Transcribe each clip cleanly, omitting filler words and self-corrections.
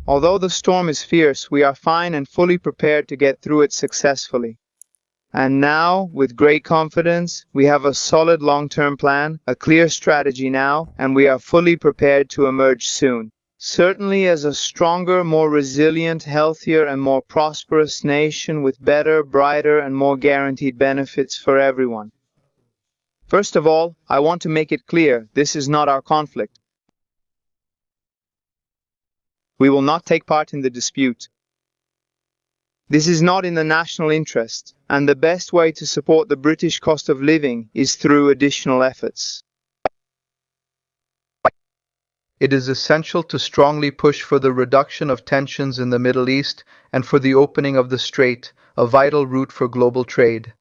Although the storm is fierce, we are fine and fully prepared to get through it successfully. And now, with great confidence, we have a solid long-term plan, a clear strategy now, and we are fully prepared to emerge soon. Certainly as a stronger, more resilient, healthier, and more prosperous nation with better, brighter, and more guaranteed benefits for everyone. First of all, I want to make it clear, this is not our conflict. We will not take part in the dispute. This is not in the national interest, and the best way to support the British cost of living is through additional efforts. It is essential to strongly push for the reduction of tensions in the Middle East and for the opening of the Strait, a vital route for global trade.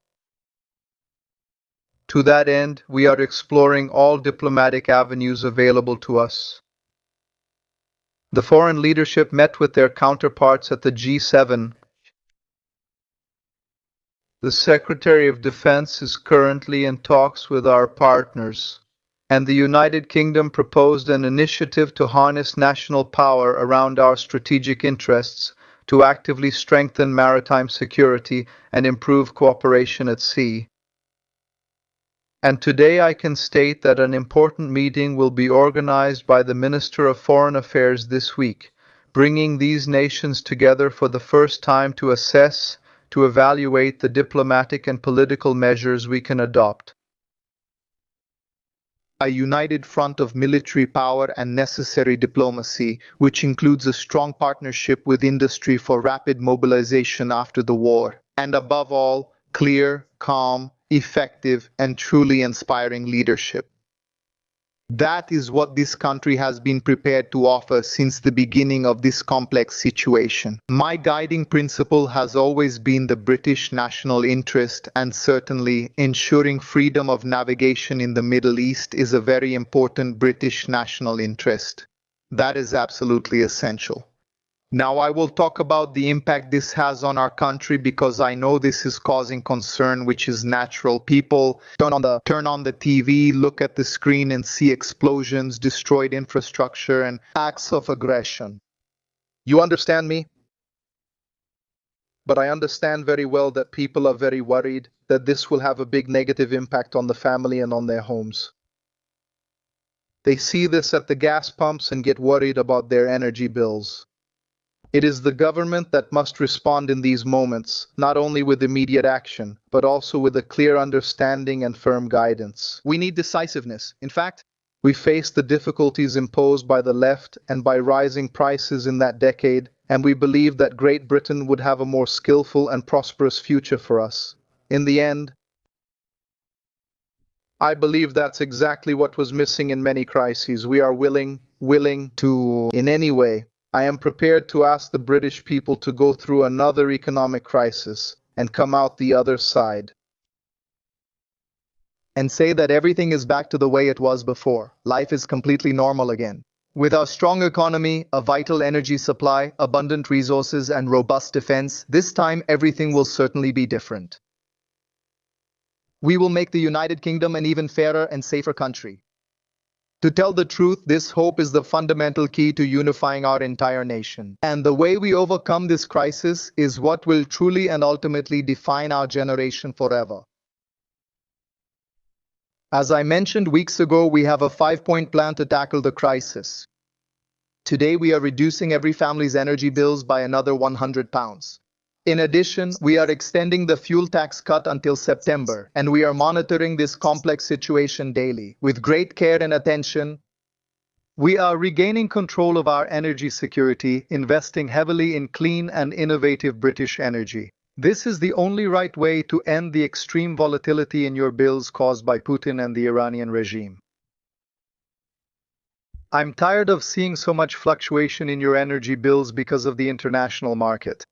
To that end, we are exploring all diplomatic avenues available to us. The foreign leadership met with their counterparts at the G7. The Secretary of Defense is currently in talks with our partners, and the United Kingdom proposed an initiative to harness national power around our strategic interests to actively strengthen maritime security and improve cooperation at sea. And today I can state that an important meeting will be organized by the Minister of Foreign Affairs this week, bringing these nations together for the first time to assess, to evaluate the diplomatic and political measures we can adopt. A united front of military power and necessary diplomacy, which includes a strong partnership with industry for rapid mobilization after the war, and above all, clear, calm, effective, and truly inspiring leadership. That is what this country has been prepared to offer since the beginning of this complex situation. My guiding principle has always been the British national interest, and certainly ensuring freedom of navigation in the Middle East is a very important British national interest. That is absolutely essential. Now I will talk about the impact this has on our country because I know this is causing concern, which is natural. People turn on the TV, look at the screen and see explosions, destroyed infrastructure, and acts of aggression. You understand me? But I understand very well that people are very worried that this will have a big negative impact on the family and on their homes. They see this at the gas pumps and get worried about their energy bills. It is the government that must respond in these moments, not only with immediate action, but also with a clear understanding and firm guidance. We need decisiveness. In fact, we face the difficulties imposed by the left and by rising prices in that decade, and we believe that Great Britain would have a more skillful and prosperous future for us. In the end, I believe that's exactly what was missing in many crises. We are willing to, in any way, I am prepared to ask the British people to go through another economic crisis and come out the other side. And say that everything is back to the way it was before. Life is completely normal again. With our strong economy, a vital energy supply, abundant resources, and robust defense, this time everything will certainly be different. We will make the United Kingdom an even fairer and safer country. To tell the truth, this hope is the fundamental key to unifying our entire nation. And the way we overcome this crisis is what will truly and ultimately define our generation forever. As I mentioned weeks ago, we have a 5-point plan to tackle the crisis. Today, we are reducing every family's energy bills by another £100. In addition, we are extending the fuel tax cut until September, and we are monitoring this complex situation daily. With great care and attention, we are regaining control of our energy security, investing heavily in clean and innovative British energy. This is the only right way to end the extreme volatility in your bills caused by Putin and the Iranian regime. I'm tired of seeing so much fluctuation in your energy bills because of the international market.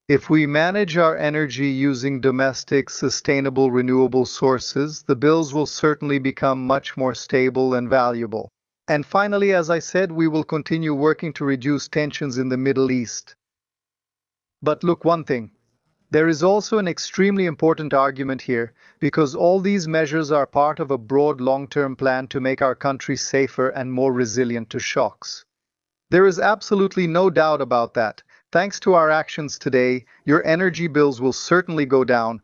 If we manage our energy using domestic, sustainable, renewable sources, the bills will certainly become much more stable and valuable. And finally, as I said, we will continue working to reduce tensions in the Middle East. But look, one thing. There is also an extremely important argument here, because all these measures are part of a broad long-term plan to make our country safer and more resilient to shocks. There is absolutely no doubt about that. Thanks to our actions today, your energy bills will certainly go down.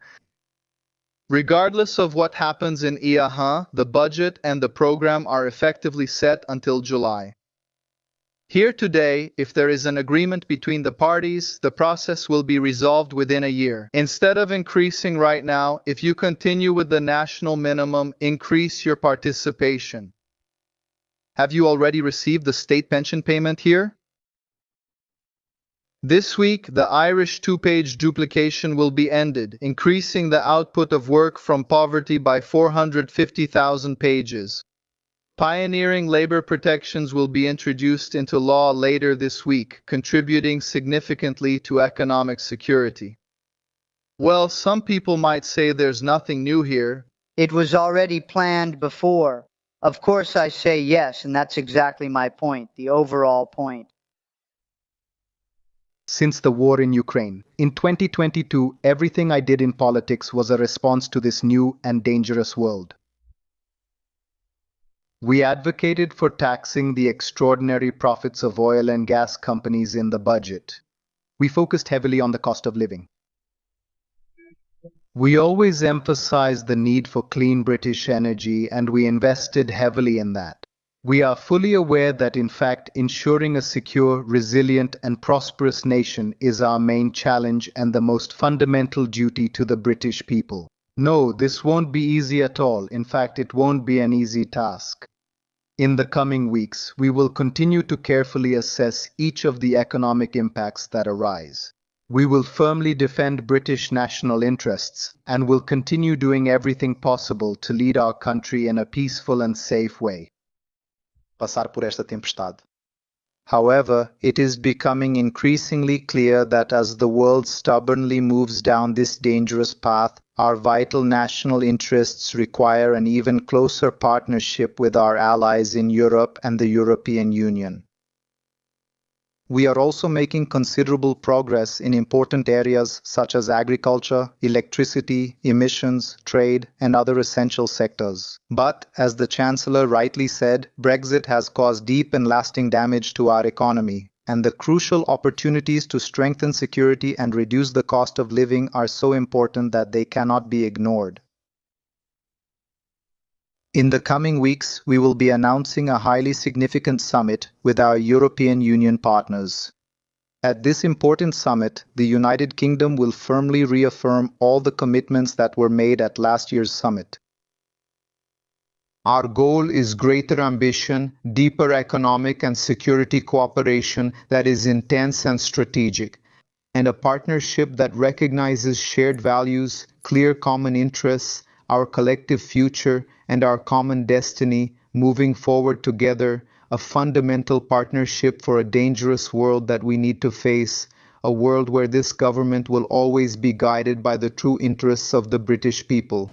Regardless of what happens in IAHA, the budget and the program are effectively set until July. Here today, if there is an agreement between the parties, the process will be resolved within a year. Instead of increasing right now, if you continue with the national minimum, increase your participation. Have you already received the state pension payment here? This week, the Irish two-page duplication will be ended, increasing the output of work from poverty by 450,000 pages. Pioneering labor protections will be introduced into law later this week, contributing significantly to economic security. Well, some people might say there's nothing new here. It was already planned before. Of course I say yes, and that's exactly my point, the overall point. Since the war in Ukraine, in 2022, everything I did in politics was a response to this new and dangerous world. We advocated for taxing the extraordinary profits of oil and gas companies in the budget. We focused heavily on the cost of living. We always emphasized the need for clean British energy, and we invested heavily in that. We are fully aware that, in fact, ensuring a secure, resilient, and prosperous nation is our main challenge and the most fundamental duty to the British people. No, this won't be easy at all. In fact, it won't be an easy task. In the coming weeks, we will continue to carefully assess each of the economic impacts that arise. We will firmly defend British national interests and will continue doing everything possible to lead our country in a peaceful and safe way. Passar por esta tempestade. However, it is becoming increasingly clear that as the world stubbornly moves down this dangerous path, our vital national interests require an even closer partnership with our allies in Europe and the European Union. We are also making considerable progress in important areas such as agriculture, electricity, emissions, trade, and other essential sectors. But, as the Chancellor rightly said, Brexit has caused deep and lasting damage to our economy, and the crucial opportunities to strengthen security and reduce the cost of living are so important that they cannot be ignored. In the coming weeks, we will be announcing a highly significant summit with our European Union partners. At this important summit, the United Kingdom will firmly reaffirm all the commitments that were made at last year's summit. Our goal is greater ambition, deeper economic and security cooperation that is intense and strategic, and a partnership that recognizes shared values, clear common interests, our collective future, and our common destiny, moving forward together, a fundamental partnership for a dangerous world that we need to face, a world where this government will always be guided by the true interests of the British people.